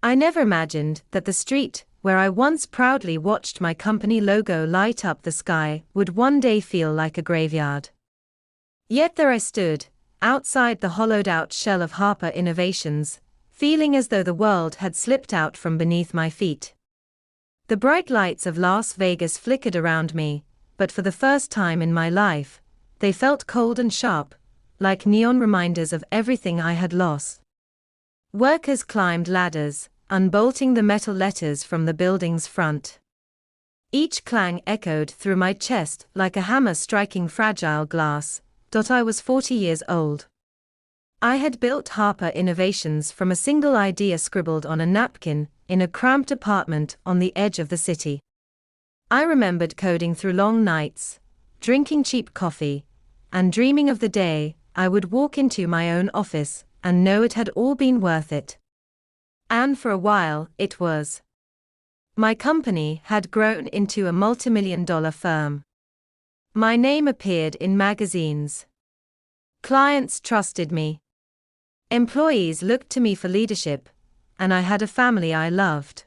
I never imagined that the street, where I once proudly watched my company logo light up the sky, would one day feel like a graveyard. Yet there I stood, outside the hollowed-out shell of Harper Innovations, feeling as though the world had slipped out from beneath my feet. The bright lights of Las Vegas flickered around me, but for the first time in my life, they felt cold and sharp, like neon reminders of everything I had lost. Workers climbed ladders, unbolting the metal letters from the building's front. Each clang echoed through my chest like a hammer striking fragile glass. I was 40 years old. I had built Harper Innovations from a single idea scribbled on a napkin, in a cramped apartment on the edge of the city. I remembered coding through long nights, drinking cheap coffee, and dreaming of the day I would walk into my own office and know it had all been worth it. And for a while, it was. My company had grown into a multimillion-dollar firm. My name appeared in magazines. Clients trusted me. Employees looked to me for leadership, and I had a family I loved.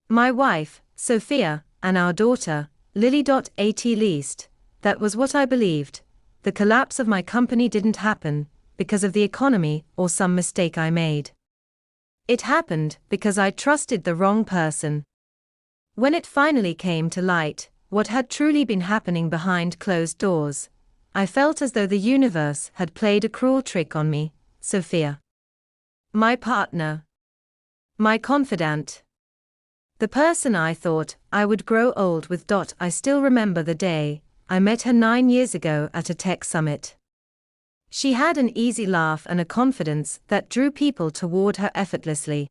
My wife, Sophia, and our daughter, Lily. At least, that was what I believed. The collapse of my company didn't happen because of the economy or some mistake I made. It happened because I trusted the wrong person. When it finally came to light, what had truly been happening behind closed doors, I felt as though the universe had played a cruel trick on me. Sophia. My partner. My confidant. The person I thought I would grow old with. I still remember the day I met her 9 years ago at a tech summit. She had an easy laugh and a confidence that drew people toward her effortlessly.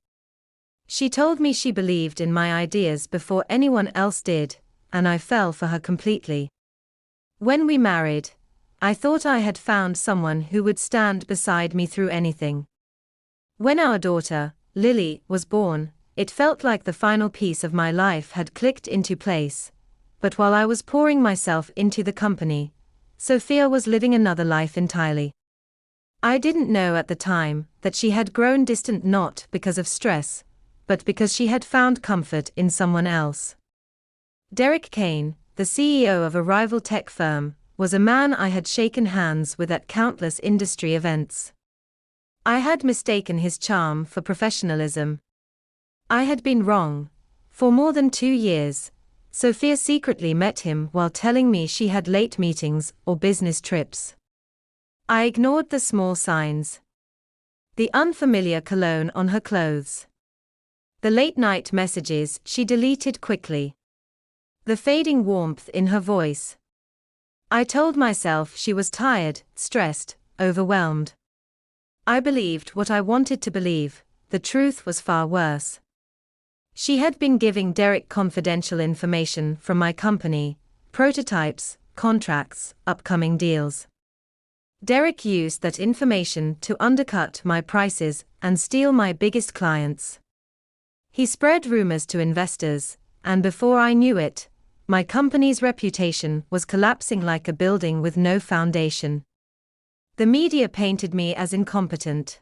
She told me she believed in my ideas before anyone else did, and I fell for her completely. When we married, I thought I had found someone who would stand beside me through anything. When our daughter, Lily, was born, it felt like the final piece of my life had clicked into place. But while I was pouring myself into the company, Sophia was living another life entirely. I didn't know at the time that she had grown distant not because of stress, but because she had found comfort in someone else. Derek Kane, the CEO of a rival tech firm, was a man I had shaken hands with at countless industry events. I had mistaken his charm for professionalism. I had been wrong. For more than 2 years, Sophia secretly met him while telling me she had late meetings or business trips. I ignored the small signs. The unfamiliar cologne on her clothes. The late-night messages she deleted quickly. The fading warmth in her voice. I told myself she was tired, stressed, overwhelmed. I believed what I wanted to believe. The truth was far worse. She had been giving Derek confidential information from my company, prototypes, contracts, upcoming deals. Derek used that information to undercut my prices and steal my biggest clients. He spread rumors to investors, and before I knew it, my company's reputation was collapsing like a building with no foundation. The media painted me as incompetent.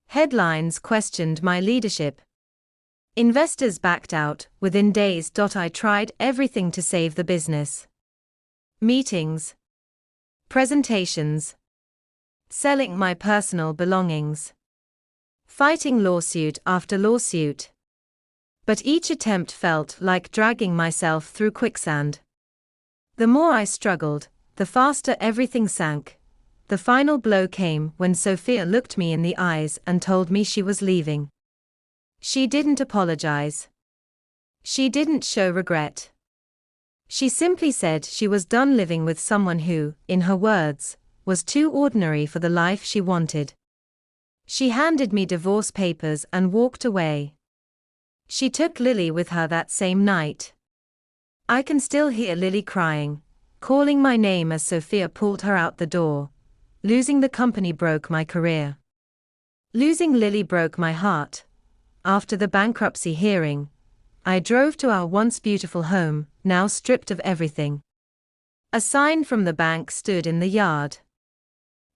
Headlines questioned my leadership. Investors backed out within days. I tried everything to save the business. Meetings. Presentations. Selling my personal belongings. Fighting lawsuit after lawsuit. But each attempt felt like dragging myself through quicksand. The more I struggled, the faster everything sank. The final blow came when Sophia looked me in the eyes and told me she was leaving. She didn't apologize. She didn't show regret. She simply said she was done living with someone who, in her words, was too ordinary for the life she wanted. She handed me divorce papers and walked away. She took Lily with her that same night. I can still hear Lily crying, calling my name as Sophia pulled her out the door. Losing the company broke my career. Losing Lily broke my heart. After the bankruptcy hearing, I drove to our once beautiful home, now stripped of everything. A sign from the bank stood in the yard.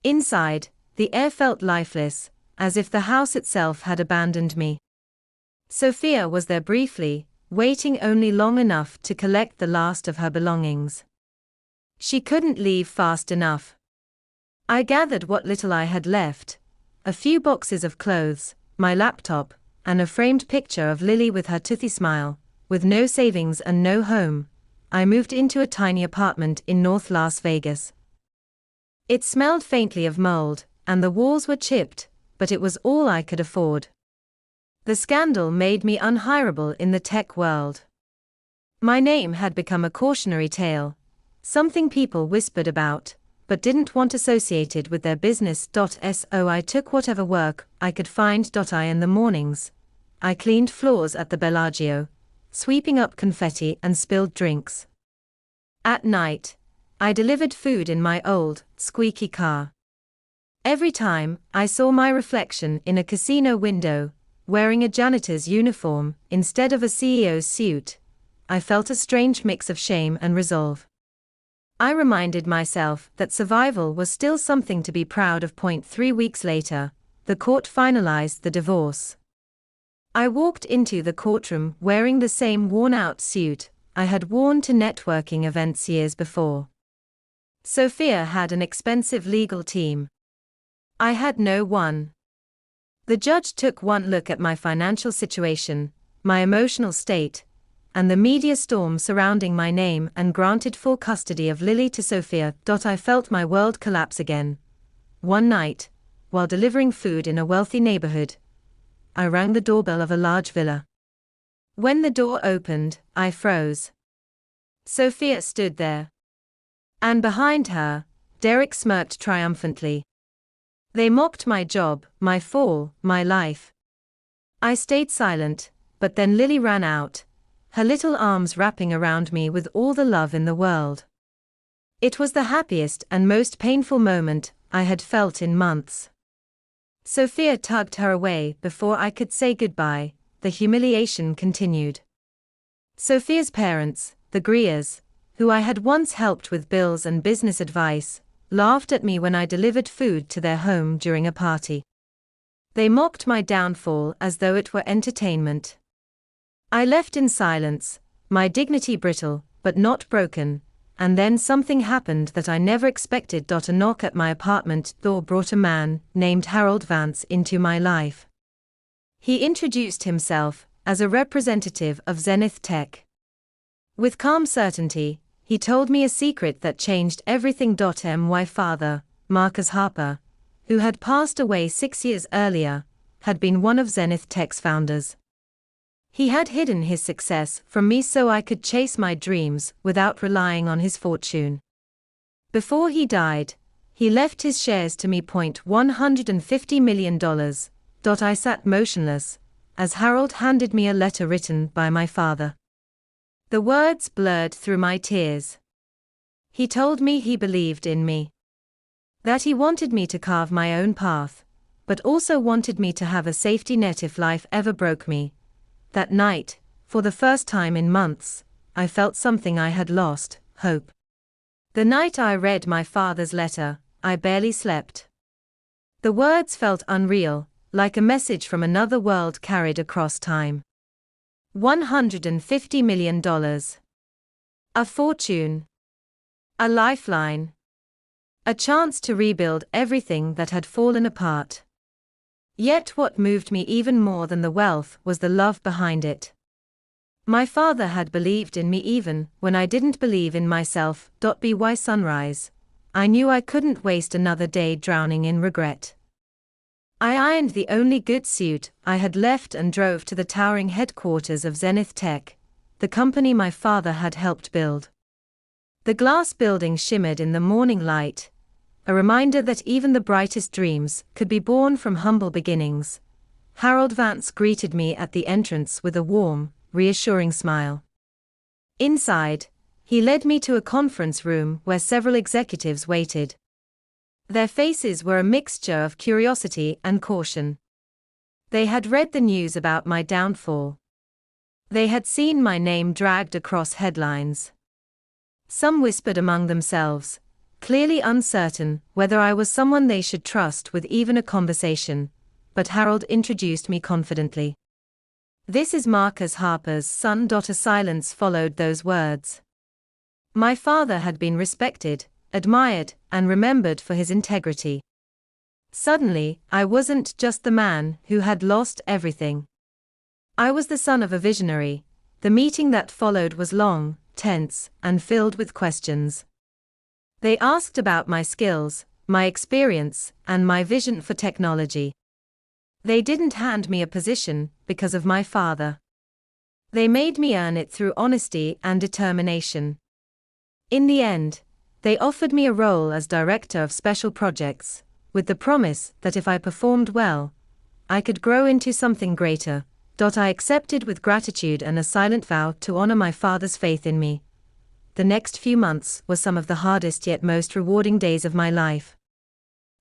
Inside, the air felt lifeless, as if the house itself had abandoned me. Sophia was there briefly, waiting only long enough to collect the last of her belongings. She couldn't leave fast enough. I gathered what little I had left, a few boxes of clothes, my laptop, and a framed picture of Lily with her toothy smile. With no savings and no home, I moved into a tiny apartment in North Las Vegas. It smelled faintly of mold, and the walls were chipped, but it was all I could afford. The scandal made me unhireable in the tech world. My name had become a cautionary tale, something people whispered about, but didn't want associated with their business. So I took whatever work I could find. In the mornings, I cleaned floors at the Bellagio, sweeping up confetti and spilled drinks. At night, I delivered food in my old, squeaky car. Every time I saw my reflection in a casino window, wearing a janitor's uniform instead of a CEO's suit, I felt a strange mix of shame and resolve. I reminded myself that survival was still something to be proud of. 3 weeks later, the court finalized the divorce. I walked into the courtroom wearing the same worn-out suit I had worn to networking events years before. Sophia had an expensive legal team. I had no one. The judge took one look at my financial situation, my emotional state, and the media storm surrounding my name and granted full custody of Lily to Sophia. I felt my world collapse again. One night, while delivering food in a wealthy neighborhood, I rang the doorbell of a large villa. When the door opened, I froze. Sophia stood there. And behind her, Derek smirked triumphantly. They mocked my job, my fall, my life. I stayed silent, but then Lily ran out, her little arms wrapping around me with all the love in the world. It was the happiest and most painful moment I had felt in months. Sophia tugged her away before I could say goodbye. The humiliation continued. Sophia's parents, the Greers, who I had once helped with bills and business advice, laughed at me when I delivered food to their home during a party. They mocked my downfall as though it were entertainment. I left in silence, my dignity brittle, but not broken, and then something happened that I never expected. A knock at my apartment door brought a man named Harold Vance into my life. He introduced himself as a representative of Zenith Tech. With calm certainty, he told me a secret that changed everything. My father, Marcus Harper, who had passed away 6 years earlier, had been one of Zenith Tech's founders. He had hidden his success from me so I could chase my dreams without relying on his fortune. Before he died, he left his shares to me. $150 million. I sat motionless, as Harold handed me a letter written by my father. The words blurred through my tears. He told me he believed in me. That he wanted me to carve my own path, but also wanted me to have a safety net if life ever broke me. That night, for the first time in months, I felt something I had lost, hope. The night I read my father's letter, I barely slept. The words felt unreal, like a message from another world carried across time. $150 million. A fortune. A lifeline. A chance to rebuild everything that had fallen apart. Yet what moved me even more than the wealth was the love behind it. My father had believed in me even when I didn't believe in myself. By sunrise, I knew I couldn't waste another day drowning in regret. I ironed the only good suit I had left and drove to the towering headquarters of Zenith Tech, the company my father had helped build. The glass building shimmered in the morning light, a reminder that even the brightest dreams could be born from humble beginnings. Harold Vance greeted me at the entrance with a warm, reassuring smile. Inside, he led me to a conference room where several executives waited. Their faces were a mixture of curiosity and caution. They had read the news about my downfall. They had seen my name dragged across headlines. Some whispered among themselves, clearly uncertain whether I was someone they should trust with even a conversation, but Harold introduced me confidently. This is Marcus Harper's son. A silence followed those words. My father had been respected, admired, and remembered for his integrity. Suddenly, I wasn't just the man who had lost everything. I was the son of a visionary. The meeting that followed was long, tense, and filled with questions. They asked about my skills, my experience, and my vision for technology. They didn't hand me a position because of my father. They made me earn it through honesty and determination. In the end, they offered me a role as director of special projects, with the promise that if I performed well, I could grow into something greater. I accepted with gratitude and a silent vow to honor my father's faith in me. The next few months were some of the hardest yet most rewarding days of my life.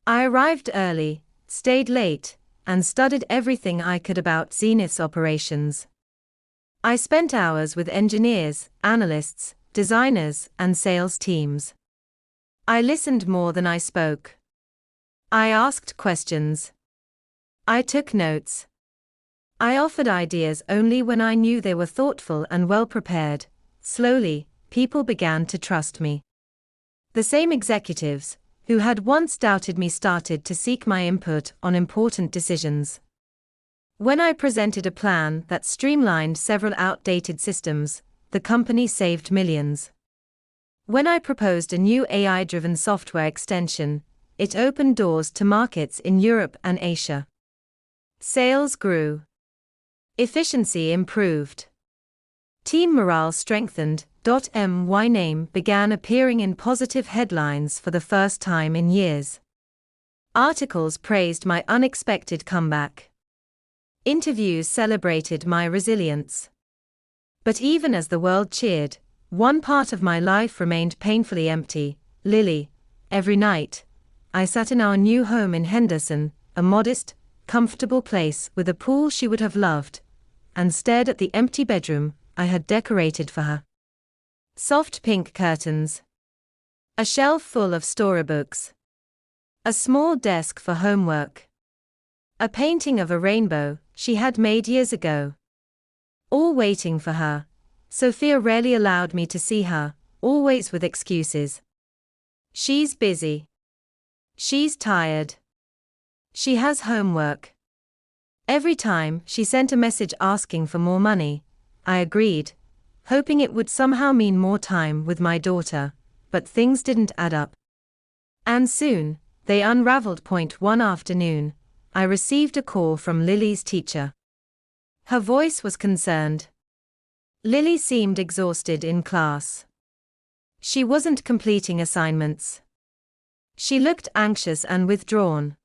I arrived early, stayed late, and studied everything I could about Zenith's operations. I spent hours with engineers, analysts, designers, and sales teams. I listened more than I spoke. I asked questions. I took notes. I offered ideas only when I knew they were thoughtful and well prepared. Slowly, people began to trust me. The same executives, who had once doubted me, started to seek my input on important decisions. When I presented a plan that streamlined several outdated systems, the company saved millions. When I proposed a new AI-driven software extension, it opened doors to markets in Europe and Asia. Sales grew. Efficiency improved. Team morale strengthened. My name began appearing in positive headlines for the first time in years. Articles praised my unexpected comeback. Interviews celebrated my resilience. But even as the world cheered, one part of my life remained painfully empty. Lily. Every night, I sat in our new home in Henderson, a modest, comfortable place with a pool she would have loved, and stared at the empty bedroom I had decorated for her. Soft pink curtains. A shelf full of storybooks. A small desk for homework. A painting of a rainbow she had made years ago. All waiting for her. Sophia rarely allowed me to see her, always with excuses. She's busy. She's tired. She has homework. Every time she sent a message asking for more money, I agreed, hoping it would somehow mean more time with my daughter, but things didn't add up. And soon, they unraveled. One afternoon, I received a call from Lily's teacher. Her voice was concerned. Lily seemed exhausted in class. She wasn't completing assignments. She looked anxious and withdrawn.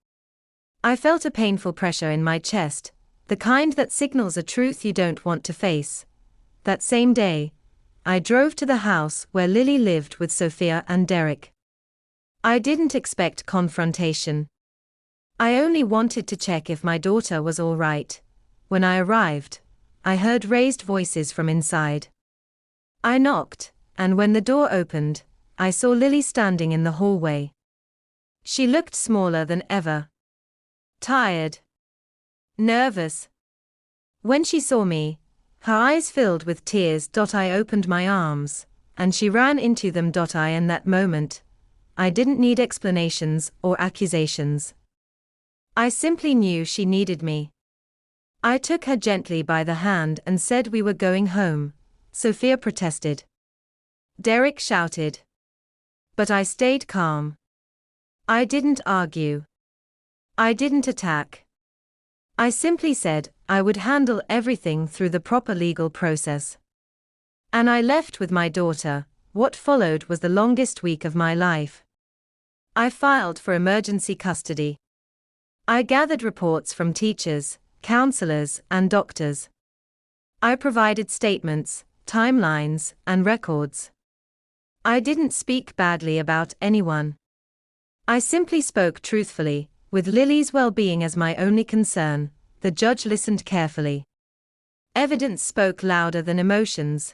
I felt a painful pressure in my chest, the kind that signals a truth you don't want to face. That same day, I drove to the house where Lily lived with Sophia and Derek. I didn't expect confrontation. I only wanted to check if my daughter was all right. When I arrived, I heard raised voices from inside. I knocked, and when the door opened, I saw Lily standing in the hallway. She looked smaller than ever. Tired. Nervous. When she saw me, her eyes filled with tears. I opened my arms, and she ran into them. In that moment, I didn't need explanations or accusations. I simply knew she needed me. I took her gently by the hand and said we were going home. Sophia protested. Derek shouted. But I stayed calm. I didn't argue. I didn't attack. I simply said I would handle everything through the proper legal process. And I left with my daughter. What followed was the longest week of my life. I filed for emergency custody. I gathered reports from teachers, counselors, and doctors. I provided statements, timelines, and records. I didn't speak badly about anyone. I simply spoke truthfully, with Lily's well-being as my only concern. The judge listened carefully. Evidence spoke louder than emotions.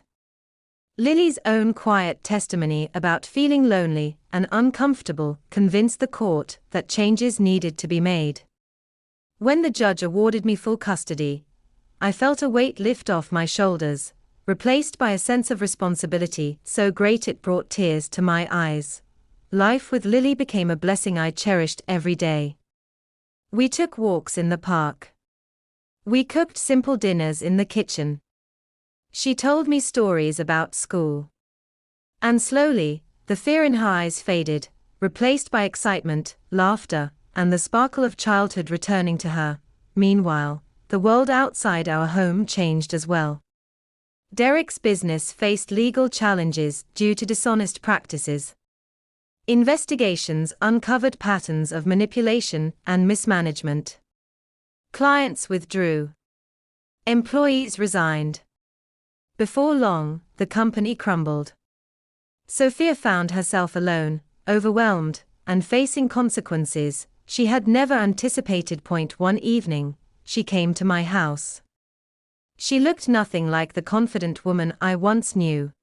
Lily's own quiet testimony about feeling lonely and uncomfortable convinced the court that changes needed to be made. When the judge awarded me full custody, I felt a weight lift off my shoulders, replaced by a sense of responsibility so great it brought tears to my eyes. Life with Lily became a blessing I cherished every day. We took walks in the park. We cooked simple dinners in the kitchen. She told me stories about school. And slowly, the fear in her eyes faded, replaced by excitement, laughter, and the sparkle of childhood returning to her. Meanwhile, the world outside our home changed as well. Derek's business faced legal challenges due to dishonest practices. Investigations uncovered patterns of manipulation and mismanagement. Clients withdrew. Employees resigned. Before long, the company crumbled. Sophia found herself alone, overwhelmed, and facing consequences she had never anticipated. One evening, she came to my house. She looked nothing like the confident woman I once knew.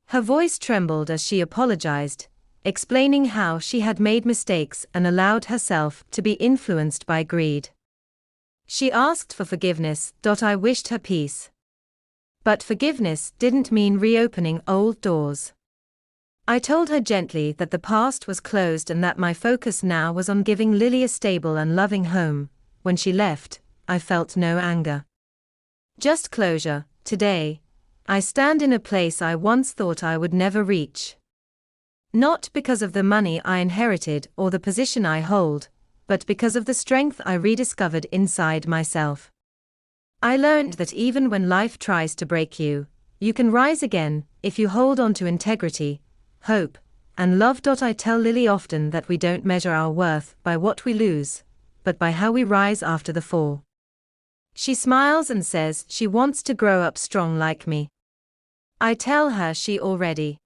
Her voice trembled as she apologized, explaining how she had made mistakes and allowed herself to be influenced by greed. She asked for forgiveness. I wished her peace. But forgiveness didn't mean reopening old doors. I told her gently that the past was closed and that my focus now was on giving Lily a stable and loving home. When she left, I felt no anger. Just closure. Today, I stand in a place I once thought I would never reach. Not because of the money I inherited or the position I hold, but because of the strength I rediscovered inside myself. I learned that even when life tries to break you, you can rise again if you hold on to integrity, hope, and love. I tell Lily often that we don't measure our worth by what we lose, but by how we rise after the fall. She smiles and says she wants to grow up strong like me. I tell her she already